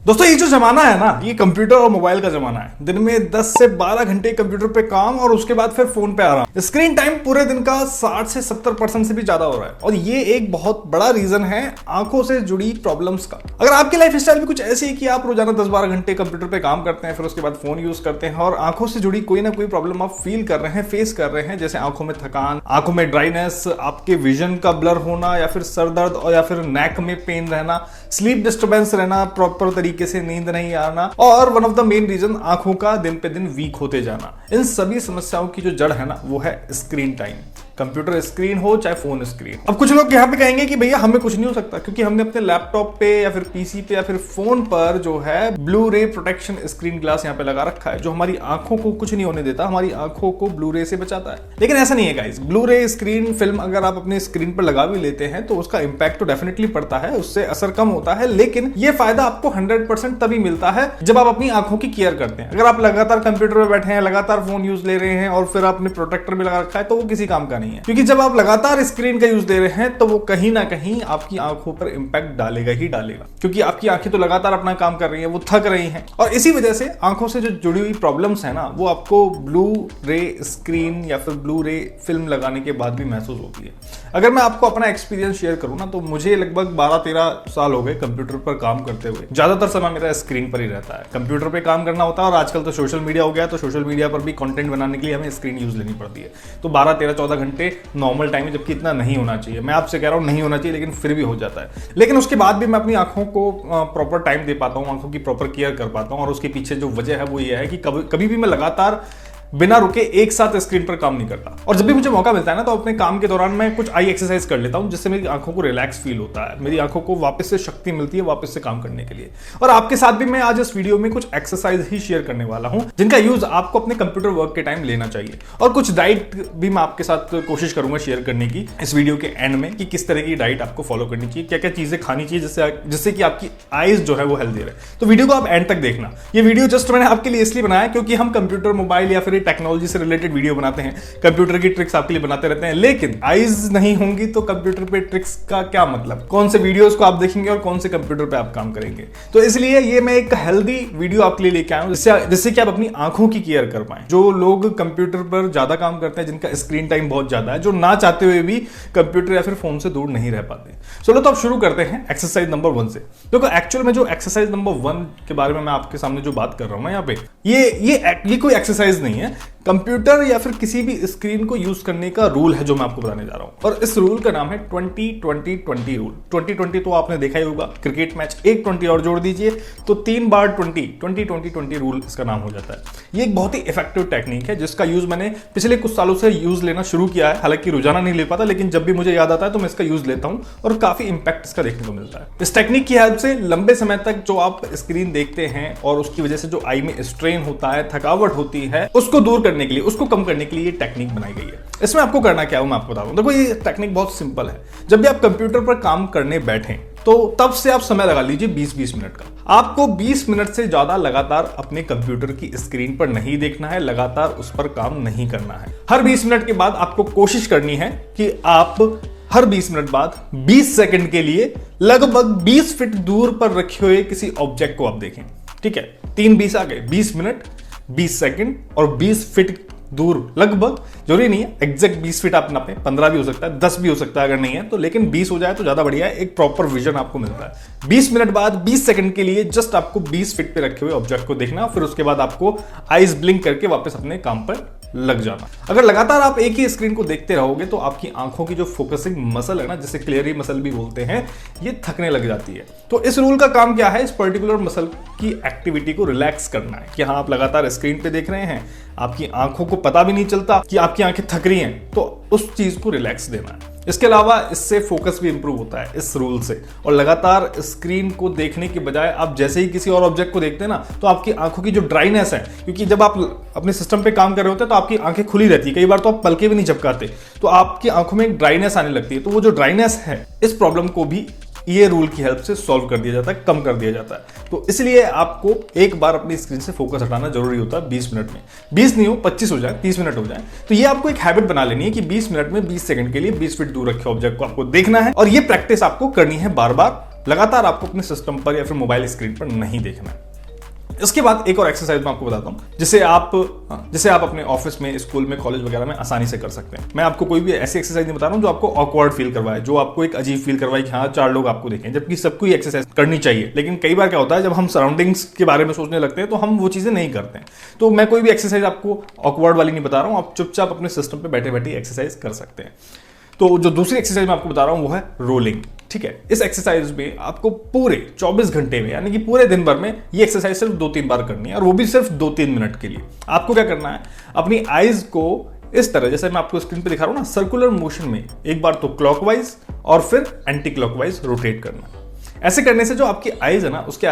दोस्तों ये जो जमाना है ना, ये कंप्यूटर और मोबाइल का जमाना है। दिन में 10 से 12 घंटे कंप्यूटर पे काम और उसके बाद फिर फोन पे आराम। स्क्रीन टाइम पूरे दिन का 60 से 70% से भी ज्यादा हो रहा है और ये एक बहुत बड़ा रीजन है आंखों से जुड़ी प्रॉब्लम्स का। अगर आपकी लाइफ स्टाइल भी कुछ ऐसी है कि आप रोजाना 10-12 घंटे कंप्यूटर पे काम करते हैं, फिर उसके बाद फोन यूज करते हैं और आंखों से जुड़ी कोई ना कोई प्रॉब्लम आप फील कर रहे हैं, फेस कर रहे हैं, जैसे आंखों में थकान, आंखों में ड्राइनेस, आपके विजन का ब्लर होना या फिर सर दर्द और या फिर नेक में पेन रहना, स्लीप डिस्टर्बेंस रहना, प्रॉपर तरीके से नींद नहीं आना और one of the main reason आंखों का दिन पे दिन वीक होते जाना। इन सभी समस्याओं की जो जड़ है ना, वो है स्क्रीन टाइम। कंप्यूटर स्क्रीन हो चाहे फोन स्क्रीन। अब कुछ लोग यहाँ पे कहेंगे कि भैया हमें कुछ नहीं हो सकता क्योंकि हमने अपने लैपटॉप पे या फिर पीसी पे या फिर फोन पर जो है ब्लू रे प्रोटेक्शन स्क्रीन ग्लास यहाँ पे लगा रखा है, जो हमारी आंखों को कुछ नहीं होने देता, हमारी आंखों को ब्लू रे से बचाता है। लेकिन ऐसा नहीं है गाइस। ब्लू रे स्क्रीन फिल्म अगर आप अपने स्क्रीन पर लगा भी लेते हैं तो उसका इंपैक्ट तो डेफिनेटली पड़ता है, उससे असर कम होता है, लेकिन ये फायदा आपको 100% तभी मिलता है जब आप अपनी आंखों की केयर करते हैं। अगर आप लगातार कंप्यूटर पे बैठे हैं, लगातार फोन यूज ले रहे हैं और फिर आपने प्रोटेक्टर भी लगा रखा है, तो वो किसी काम का नहीं है। क्योंकि जब आप लगातार स्क्रीन का यूज दे रहे हैं तो वो कहीं ना कहीं आपकी आंखों पर इंपैक्ट डालेगा ही डालेगा, क्योंकि आपकी आंखें तो लगातार अपना काम कर रही हैं, वो थक रही हैं और इसी वजह से आंखों से जो जुड़ी हुई प्रॉब्लम्स है ना, वो आपको ब्लू रे स्क्रीन या फिर ब्लू रे फिल्म लगाने के बाद भी महसूस होती है। अगर मैं आपको अपना एक्सपीरियंस शेयर करूं ना, तो मुझे लगभग 12-13 साल हो गए कंप्यूटर पर काम करते हुए। ज्यादातर समय मेरा स्क्रीन पर ही रहता है, कंप्यूटर पे काम करना होता है और आजकल तो सोशल मीडिया हो गया, तो सोशल मीडिया पर भी कंटेंट बनाने के लिए हमें स्क्रीन यूज लेनी पड़ती है। तो 12-13-14 घंटे नॉर्मल टाइम है, जबकि इतना नहीं होना चाहिए। मैं आपसे कह रहा हूं नहीं होना चाहिए, लेकिन फिर भी हो जाता है। लेकिन उसके बाद भी मैं अपनी आंखों को प्रॉपर टाइम दे पाता हूं, आंखों की प्रॉपर केयर कर पाता हूं और उसके पीछे जो वजह है वो ये है कि कभी भी मैं लगातार बिना रुके एक साथ स्क्रीन पर काम नहीं करता। और जब भी मुझे मौका मिलता है ना, तो अपने काम के दौरान मैं कुछ आई एक्सरसाइज कर लेता हूं, जिससे मेरी आंखों को रिलैक्स फील होता है, मेरी आंखों को वापस से शक्ति मिलती है वापस से काम करने के लिए। और आपके साथ भी मैं आज इस वीडियो में कुछ एक्सरसाइज ही शेयर करने वाला हूं, जिनका यूज आपको अपने कंप्यूटर वर्क के टाइम लेना चाहिए। और कुछ डाइट भी मैं आपके साथ कोशिश करूंगा शेयर करने की इस वीडियो के एंड में, कि किस तरह की डाइट आपको फॉलो करनी चाहिए, क्या क्या चीजें खानी चाहिए जिससे कि आपकी आईज जो है वो हेल्दी रहे। तो वीडियो को आप एंड तक देखना। ये वीडियो जस्ट मैंने आपके लिए इसलिए बनाया क्योंकि हम कंप्यूटर, मोबाइल या फिर टेक्नोलॉजी से वीडियो बनाते हैं, कंप्यूटर की ट्रिक्स आपके लिए बनाते रहते हैं, लेकिन आईज नहीं होंगी तो कंप्यूटर पे ट्रिक्स का क्या मतलब? कौन से वीडियोस को आप देखेंगे और कौन से कंप्यूटर पे आप काम करेंगे? तो इसलिए ये मैं एक हेल्दी वीडियो आपके लिए लेके आया हूं, जिससे कि आप अपनी आंखों की केयर कर पाएं। जो लोग कंप्यूटर पर ज्यादा काम करते हैं, जिनका स्क्रीन टाइम बहुत ज्यादा है, जो ना चाहते हुए भी कंप्यूटर या फिर फोन से दूर नहीं रह पाते। चलो तो अब शुरू करते हैं एक्सरसाइज नंबर 1 से। देखो एक्चुअल में जो एक्सरसाइज नंबर 1 के बारे में मैं आपके सामने जो बात कर रहा हूं ना यहाँ पे, ये कोई एक्सरसाइज नहीं है। कंप्यूटर या फिर किसी भी स्क्रीन को यूज करने का रूल है जो मैं आपको बताने जा रहा हूं, और इस रूल का नाम है 20-20-20 रूल। 20-20 तो आपने देखा ही होगा, क्रिकेट मैच, एक 20 और जोड़ दीजिए तो 3 बार 20-20-20 रूल इसका नाम हो जाता है। ये एक बहुत ही इफेक्टिव टेक्निक है जिसका यूज मैंने पिछले कुछ सालों से यूज लेना शुरू किया है। हालांकि रोजाना नहीं ले पाता, लेकिन जब भी मुझे याद आता है तो मैं इसका यूज लेता हूं और काफी इंपैक्ट इसका देखने को मिलता है। इस टेक्निक की हेल्प से लंबे समय तक जो आप स्क्रीन देखते हैं और उसकी वजह से जो आई में स्ट्रेन होता है, थकावट होती है, उसको दूर करने के लिए, उसको कम करने के लिए ये टेक्निक बनाई गई है। इसमें आपको करना क्या है मैं आपको बता दूं। देखो ये टेक्निक बहुत सिंपल है। जब भी आप कंप्यूटर पर काम करने बैठें तो तब से आप समय लगा लीजिए 20-20 मिनट का। आपको 20 मिनट से ज्यादा लगातार अपने कंप्यूटर की स्क्रीन पर नहीं देखना है, लगातार उस पर काम नहीं करना है। हर 20 मिनट के बाद आपको कोशिश करनी है कि आप हर 20 मिनट बाद 20 सेकंड के लिए लगभग 20 फीट दूर पर रखे हुए किसी ऑब्जेक्ट को आप देखें। ठीक है, 3-20 आ गए, 20 मिनट, 20 सेकंड और 20 फीट दूर। लगभग जरूरी नहीं है एग्जैक्ट 20 फीट आप नापें, 15 भी हो सकता है, 10 भी हो सकता है अगर नहीं है तो, लेकिन 20 हो जाए तो ज्यादा बढ़िया है। एक प्रॉपर विजन आपको मिलता है। 20 मिनट बाद 20 सेकंड के लिए जस्ट आपको 20 फीट पे रखे हुए ऑब्जेक्ट को देखना, फिर उसके बाद आपको आईज ब्लिंक करके वापस अपने काम पर लग जाना। अगर लगातार आप एक ही स्क्रीन को देखते रहोगे तो आपकी आंखों की जो फोकसिंग मसल है ना, जिसे क्लियरी मसल भी बोलते हैं, ये थकने लग जाती है। तो इस रूल का काम क्या है? इस पर्टिकुलर मसल की एक्टिविटी को रिलैक्स करना है कि हाँ, आप लगातार स्क्रीन पे देख रहे हैं, आपकी आंखों को पता भी नहीं चलता कि आपकी आंखें थक रही हैं, तो उस चीज को रिलैक्स देना है। इसके अलावा इससे फोकस भी इंप्रूव होता है इस रूल से। और लगातार स्क्रीन को देखने के बजाय आप जैसे ही किसी और ऑब्जेक्ट को देखते हैं ना, तो आपकी आंखों की जो ड्राइनेस है, क्योंकि जब आप अपने सिस्टम पे काम कर रहे होते हैं तो आपकी आंखें खुली रहती है, कई बार तो आप पलके भी नहीं झपकाते, तो आपकी आंखों में एक ड्राइनेस आने लगती है। तो वो जो ड्राइनेस है, इस प्रॉब्लम को भी ये रूल की हेल्प से सॉल्व कर दिया जाता है, कम कर दिया जाता है। तो इसलिए आपको एक बार अपनी स्क्रीन से फोकस हटाना जरूरी होता है 20 मिनट में। 20 नहीं हो, 25 हो जाए, 30 मिनट हो जाए। तो ये आपको एक हैबिट बना लेनी है कि 20 मिनट में 20 सेकंड के लिए 20 फीट दूर रखे ऑब्जेक्ट को आपको देखना है, और ये प्रैक्टिस आपको करनी है बार बार लगातार आपको अपने सिस्टम पर या फिर मोबाइल स्क्रीन पर नहीं देखना है। इसके बाद एक और एक्सरसाइज मैं आपको बताता हूं जिसे आप अपने ऑफिस में, स्कूल में, कॉलेज वगैरह में आसानी से कर सकते हैं। मैं आपको कोई भी ऐसी एक्सरसाइज नहीं बता रहा हूं जो आपको ऑकवर्ड फील करवाए, जो आपको एक अजीब फील करवाए कि हाँ 4 लोग आपको देखें, जबकि सबको ये एक्सरसाइज करनी चाहिए। लेकिन कई बार क्या होता है, जब हम सराउंडिंग्स के बारे में सोचने लगते हैं तो हम वो चीजें नहीं करते हैं। तो मैं कोई भी एक्सरसाइज आपको ऑकवर्ड वाली नहीं बता रहा हूं, आप चुपचाप अपने सिस्टम पर बैठे बैठे एक्सरसाइज कर सकते हैं। तो जो दूसरी एक्सरसाइज मैं आपको बता रहा हूं वो है रोलिंग। ठीक है, इस एक्सरसाइज में आपको पूरे 24 घंटे में, यानी कि पूरे दिन भर में ये एक्सरसाइज सिर्फ 2-3 बार करनी है, और वो भी सिर्फ 2-3 मिनट के लिए। आपको क्या करना है, अपनी आईज को इस तरह, जैसे मैं आपको स्क्रीन पे दिखा रहा हूं ना, सर्कुलर मोशन में एक बार तो क्लॉकवाइज और फिर एंटी क्लॉकवाइज रोटेट करना। ऐसे करने से जो आपकी आईज है ना, उसके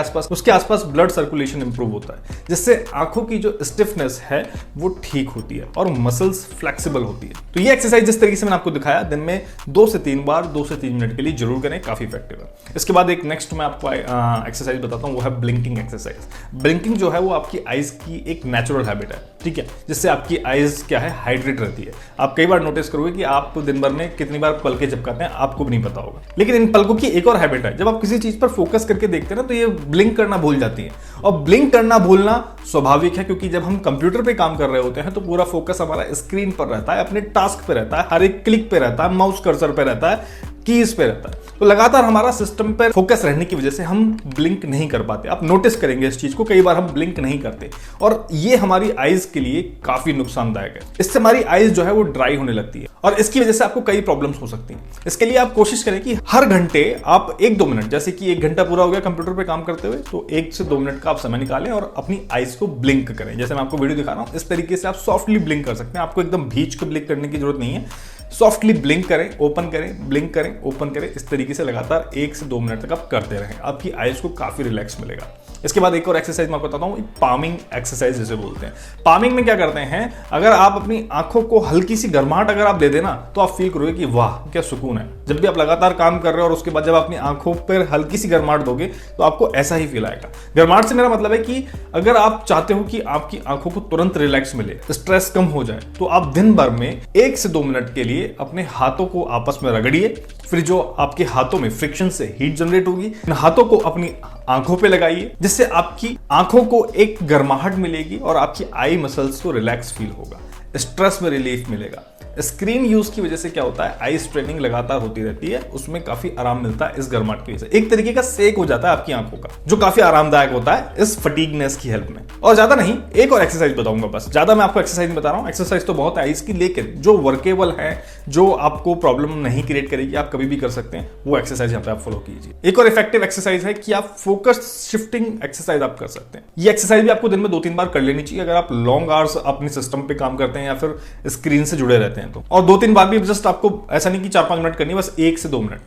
आसपास ब्लड सर्कुलेशन इंप्रूव होता है, जिससे आंखों की जो स्टिफनेस है वो ठीक होती है और मसल्स फ्लेक्सिबल होती है। तो ये एक्सरसाइज जिस तरीके से मैंने आपको दिखाया, दिन में 2 से 3 बार 2 से 3 मिनट के लिए जरूर करें, काफी इफेक्टिव है। इसके बाद एक नेक्स्ट मैं आपको एक्सरसाइज बताता हूं, वो है ब्लिंकिंग एक्सरसाइज। ब्लिंकिंग जो है वो आपकी आईज की एक नेचुरल हैबिट है, ठीक है, जिससे आपकी आईज क्या है, हाइड्रेट रहती है। आप कई बार नोटिस करोगे कि आप दिन भर में कितनी बार पलके झपकाते हैं, आपको भी नहीं पता होगा। लेकिन इन पलकों की एक और हैबिट है, जब आप किसी चीज पर फोकस करके देखते हैं ना, तो ये ब्लिंक करना भूल जाती है। और ब्लिंक करना भूलना स्वाभाविक है, क्योंकि जब हम कंप्यूटर पे काम कर रहे होते हैं तो पूरा फोकस हमारा स्क्रीन पर रहता है, अपने टास्क पे रहता है, हर एक क्लिक पे रहता है, माउस कर्सर पे रहता है, कीज पे रहता है। तो लगातार हमारा सिस्टम पर फोकस रहने की वजह से हम ब्लिंक नहीं कर पाते। आप नोटिस करेंगे इस चीज को, कई बार हम ब्लिंक नहीं करते, और ये हमारी आईज के लिए काफी नुकसानदायक है। इससे हमारी आईज जो है वो ड्राई होने लगती है, और इसकी वजह से आपको कई प्रॉब्लम्स हो सकती हैं। इसके लिए आप कोशिश करें कि हर घंटे आप 1-2 मिनट, जैसे कि 1 घंटा पूरा हो गया कंप्यूटर पे काम करते हुए, तो 1 से 2 मिनट का आप समय निकालें और अपनी आईज को ब्लिंक करें। जैसे मैं आपको वीडियो दिखा रहा हूं, इस तरीके से आप सॉफ्टली ब्लिंक कर सकते हैं। आपको एकदम भींच के ब्लिंक करने की जरूरत नहीं है। सॉफ्टली ब्लिंक करें, ओपन करें, ब्लिंक करें, ओपन करें, इस तरीके से लगातार 1 से 2 मिनट तक आप करते रहें। आपकी आईज को काफी रिलैक्स मिलेगा। इसके बाद एक और एक्सरसाइज मैं आपको बताता हूं, पामिंग एक्सरसाइज जिसे बोलते हैं। पामिंग में क्या करते हैं, अगर आप अपनी आंखों को हल्की सी गर्माहट अगर आप दे देना, तो आप फील करोगे कि वाह क्या सुकून है। जब भी आप लगातार काम कर रहे हो और उसके बाद जब अपनी आंखों पर हल्की सी गर्माहट दोगे, तो आपको ऐसा ही फील आएगा। गर्माहट से मेरा मतलब है कि अगर आप चाहते हो कि आपकी आंखों को तुरंत रिलैक्स मिले, स्ट्रेस कम हो जाए, तो आप दिन भर में 1 से 2 मिनट के लिए अपने हाथों को आपस में रगड़िए। फिर जो आपके हाथों में फ्रिक्शन से हीट जनरेट होगी, इन हाथों को अपनी आंखों पे लगाइए, जिससे आपकी आंखों को एक गर्माहट मिलेगी और आपकी आई मसल्स को रिलैक्स फील होगा, स्ट्रेस में रिलीफ मिलेगा। स्क्रीन यूज की वजह से क्या होता है, आई स्ट्रेनिंग लगातार होती रहती है, उसमें काफी आराम मिलता है इस गर्माहट की वजह से। एक तरीके का सेक हो जाता है आपकी आंखों का, जो काफी आरामदायक होता है इस फटीगनेस की हेल्प में। और ज्यादा नहीं, एक और एक्सरसाइज बताऊंगा बस, ज्यादा मैं आपको एक्सरसाइज बता रहा हूं। एक्सरसाइज तो बहुत है आईज की, लेकिन जो वर्केबल है, जो आपको प्रॉब्लम नहीं क्रिएट करेगी, आप कभी भी कर सकते हैं, वो एक्सरसाइज यहाँ पे आप फॉलो कीजिए। एक और इफेक्टिव एक्सरसाइज है कि आप फोकस शिफ्टिंग एक्सरसाइज आप कर सकते हैं। ये एक्सरसाइज भी आपको दिन में 2-3 बार कर लेनी चाहिए, अगर आप लॉन्ग आवर्स अपने सिस्टम पे काम करते हैं या फिर स्क्रीन से जुड़े रहते हैं तो। और 2-3 बार भी जस्ट आपको ऐसा नहीं कि 4-5 मिनट करनी है, बस 1 से 2 मिनट,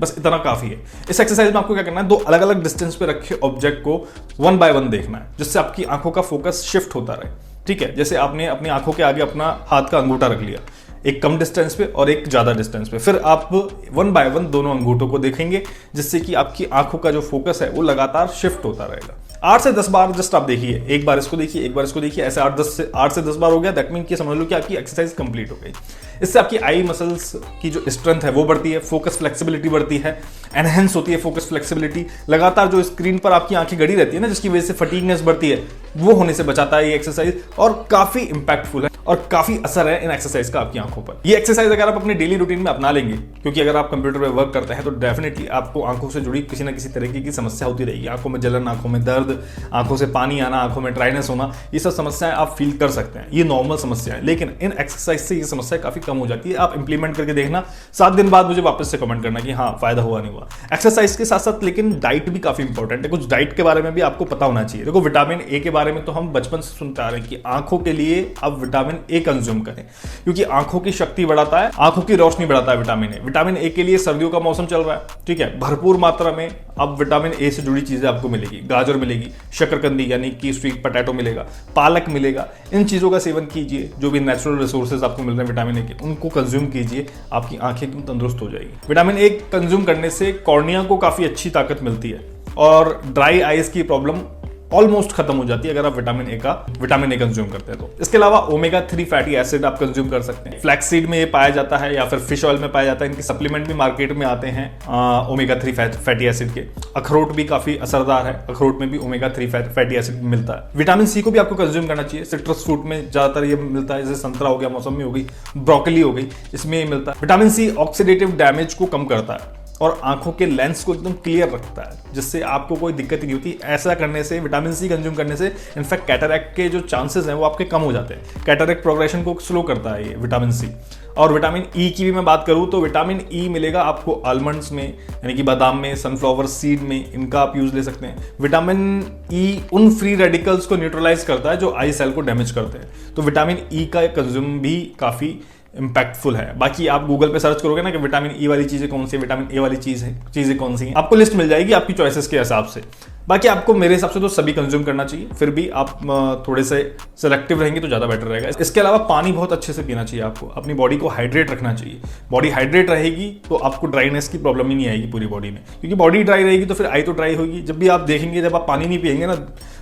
बस इतना काफी है। इस एक्सरसाइज में आपको क्या करना है, 2 अलग अलग डिस्टेंस पे रखे ऑब्जेक्ट को 1 बाय 1 देखना है, जिससे आपकी आंखों का फोकस शिफ्ट होता रहे। ठीक है, जैसे आपने अपनी आंखों के आगे अपना हाथ का अंगूठा रख लिया, एक कम डिस्टेंस पे और एक ज्यादा डिस्टेंस पे, फिर आप 1 बाय 1 दोनों अंगूठों को देखेंगे, जिससे कि आपकी आंखों का जो फोकस है वो लगातार शिफ्ट होता रहेगा। 8 से 10 बार जस्ट आप देखिए, एक बार इसको देखिए, एक बार इसको देखिए, ऐसे 8 से 10 बार हो गया, दैट मीन कि समझ लो कि आपकी एक्सरसाइज कंप्लीट हो गई। इससे आपकी आई मसल्स की जो स्ट्रेंथ है वो बढ़ती है, फोकस फ्लेक्सिबिलिटी बढ़ती है, एनहेंस होती है फोकस फ्लेक्सिबिलिटी। लगातार जो स्क्रीन पर आपकी आंखें गड़ी रहती है ना, जिसकी वजह से फटीगनेस बढ़ती है, वो होने से बचाता है ये एक्सरसाइज, और काफी इंपैक्टफुल है और काफी असर है इन एक्सरसाइज का आपकी आंखों पर। ये एक्सरसाइज अगर आप अपने डेली रूटीन में अपना लेंगे, क्योंकि अगर आप कंप्यूटर पे वर्क करते हैं तो डेफिनेटली आपको आंखों से जुड़ी किसी ना किसी तरीके की समस्या होती रहेगी। आंखों में जलन, आंखों में दर्द, आंखों से पानी आना, आंखों में ड्राइनेस होना, ये सब समस्याएं आप फील कर सकते हैं, ये नॉर्मल समस्या है। लेकिन इन एक्सरसाइज से ये समस्या काफी कम हो जाती है। आप इंप्लीमेंट करके देखना, 7 दिन बाद मुझे वापस से कमेंट करना कि हाँ फायदा हुआ नहीं हुआ। एक्सरसाइज के साथ साथ लेकिन डाइट भी काफी इंपॉर्टेंट है। कुछ डाइट के बारे में भी आपको पता होना चाहिए। देखो, विटामिन ए के बारे में तो हम बचपन से सुनते आ रहे हैं कि आंखों के लिए आप विटामिन ए कंज्यूम करें, क्योंकि आंखों की शक्ति बढ़ाता है, आंखों की रोशनी बढ़ाता है विटामिन ए। विटामिन ए के लिए सर्दियों का मौसम चल रहा है, ठीक है, भरपूर मात्रा में अब विटामिन ए से जुड़ी चीजें आपको मिलेगी। गाजर मिलेगी, शकरकंदी यानी कि स्वीट पोटैटो मिलेगा, पालक मिलेगा। इन चीजों का सेवन कीजिए, जो भी नेचुरल रिसोर्सेज आपको मिल रहे हैं विटामिन ए के, उनको कंज्यूम कीजिए, आपकी आंखें एकदम तंदुरुस्त हो जाएगी। विटामिन ए कंज्यूम करने से कॉर्निया को काफी अच्छी ताकत मिलती है और ड्राई आईज की प्रॉब्लम ऑलमोस्ट खत्म हो जाती है अगर आप विटामिन ए कंज्यूम करते हैं तो। इसके अलावा ओमेगा 3 फैटी एसिड आप कंज्यूम कर सकते हैं। फ्लैक्स सीड में ये पाया जाता है या फिर फिश ऑयल में पाया जाता है। इनके सप्लीमेंट भी मार्केट में आते हैं ओमेगा 3 फैटी एसिड के। अखरोट भी काफी असरदार है, अखरोट में भी ओमेगा 3 फैटी एसिड मिलता है। विटामिन सी को भी आपको कंज्यूम करना चाहिए। सिट्रस फ्रूट में ज्यादातर ये मिलता है, जैसे संतरा हो गया, मौसमी हो गई, ब्रोकली हो गई, इसमें ये मिलता है। विटामिन सी ऑक्सीडेटिव डैमेज को कम करता है और आंखों के लेंस को एकदम क्लियर रखता है, जिससे आपको कोई दिक्कत नहीं होती। ऐसा करने से, विटामिन सी कंज्यूम करने से इनफैक्ट कैटरैक्ट के जो चांसेस हैं वो आपके कम हो जाते हैं। कैटरैक्ट प्रोग्रेशन को स्लो करता है ये विटामिन सी। और विटामिन ई की भी मैं बात करूं तो विटामिन ई मिलेगा आपको आलमंड्स में, यानी कि बादाम में, सनफ्लावर सीड में, इनका आप यूज ले सकते हैं। विटामिन ई उन फ्री रेडिकल्स को न्यूट्रलाइज करता है जो आई सेल को डैमेज करते हैं, तो विटामिन ई का कंज्यूम भी काफी इंपैक्टफुल है। बाकी आप गूगल पे सर्च करोगे ना कि विटामिन ई वाली चीजें कौन सी है, विटामिन ए वाली चीजें कौन सी हैं, आपको लिस्ट मिल जाएगी आपकी चॉइसेस के हिसाब से। बाकी आपको मेरे हिसाब से तो सभी कंज्यूम करना चाहिए, फिर भी आप थोड़े से सिलेक्टिव रहेंगे तो ज्यादा बेटर रहेगा। इसके अलावा पानी बहुत अच्छे से पीना चाहिए आपको, अपनी बॉडी को हाइड्रेट रखना चाहिए। बॉडी हाइड्रेट रहेगी तो आपको ड्राइनेस की प्रॉब्लम ही नहीं आएगी पूरी बॉडी में, क्योंकि बॉडी ड्राई रहेगी तो फिर आई तो ड्राई होगी। जब भी आप देखेंगे, जब आप पानी नहीं पिएंगे ना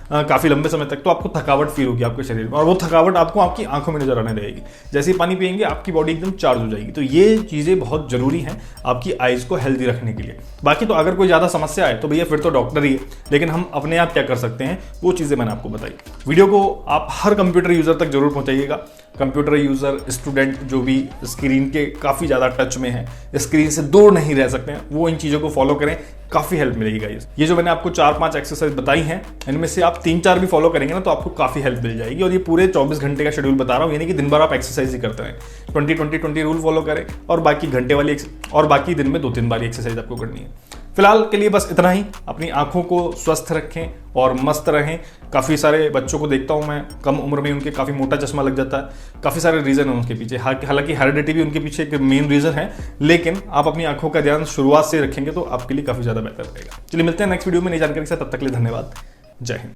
काफी लंबे समय तक, तो आपको थकावट फील होगी आपके शरीर में, और वो थकावट आपको आपकी आंखों में नजर आने लगेगी। जैसे ही पानी पिएंगे आपकी बॉडी एकदम चार्ज हो जाएगी। तो ये चीजें बहुत जरूरी हैं आपकी आईज को हेल्दी रखने के लिए। बाकी तो अगर कोई ज्यादा समस्या आए तो भैया फिर तो डॉक्टर ही है, लेकिन हम अपने आप क्या कर सकते हैं वो चीजें मैंने आपको बताई। वीडियो को आप हर कंप्यूटर यूजर तक जरूर पहुंचाइएगा। कंप्यूटर यूजर, स्टूडेंट जो भी स्क्रीन के काफी ज्यादा टच में है, स्क्रीन से दूर नहीं रह सकते हैं, वो इन चीजों को फॉलो करें, काफी हेल्प मिलेगी गाइस। ये जो मैंने आपको 4-5 एक्सरसाइज बताई हैं, इनमें से आप 3-4 भी फॉलो करेंगे ना तो आपको काफी हेल्प मिल जाएगी। और ये पूरे 24 घंटे का शेड्यूल बता रहा हूँ, यानी कि दिन भर आप एक्सरसाइज ही करते हैं। 20-20-20 रूल फॉलो करें और बाकी घंटे वाली और बाकी दिन में 2-3 बार एक्सरसाइज आपको करनी है। फिलहाल के लिए बस इतना ही। अपनी आंखों को स्वस्थ रखें और मस्त रहें। काफ़ी सारे बच्चों को देखता हूं मैं, कम उम्र में उनके काफ़ी मोटा चश्मा लग जाता है। काफ़ी सारे रीज़न है उनके पीछे, हालांकि हेरिडिटी भी उनके पीछे एक मेन रीज़न है, लेकिन आप अपनी आंखों का ध्यान शुरुआत से रखेंगे तो आपके लिए काफ़ी ज़्यादा बेहतर रहेगा। चलिए मिलते हैं नेक्स्ट वीडियो में नई जानकारी के साथ, तब तक के लिए धन्यवाद। जय हिंद।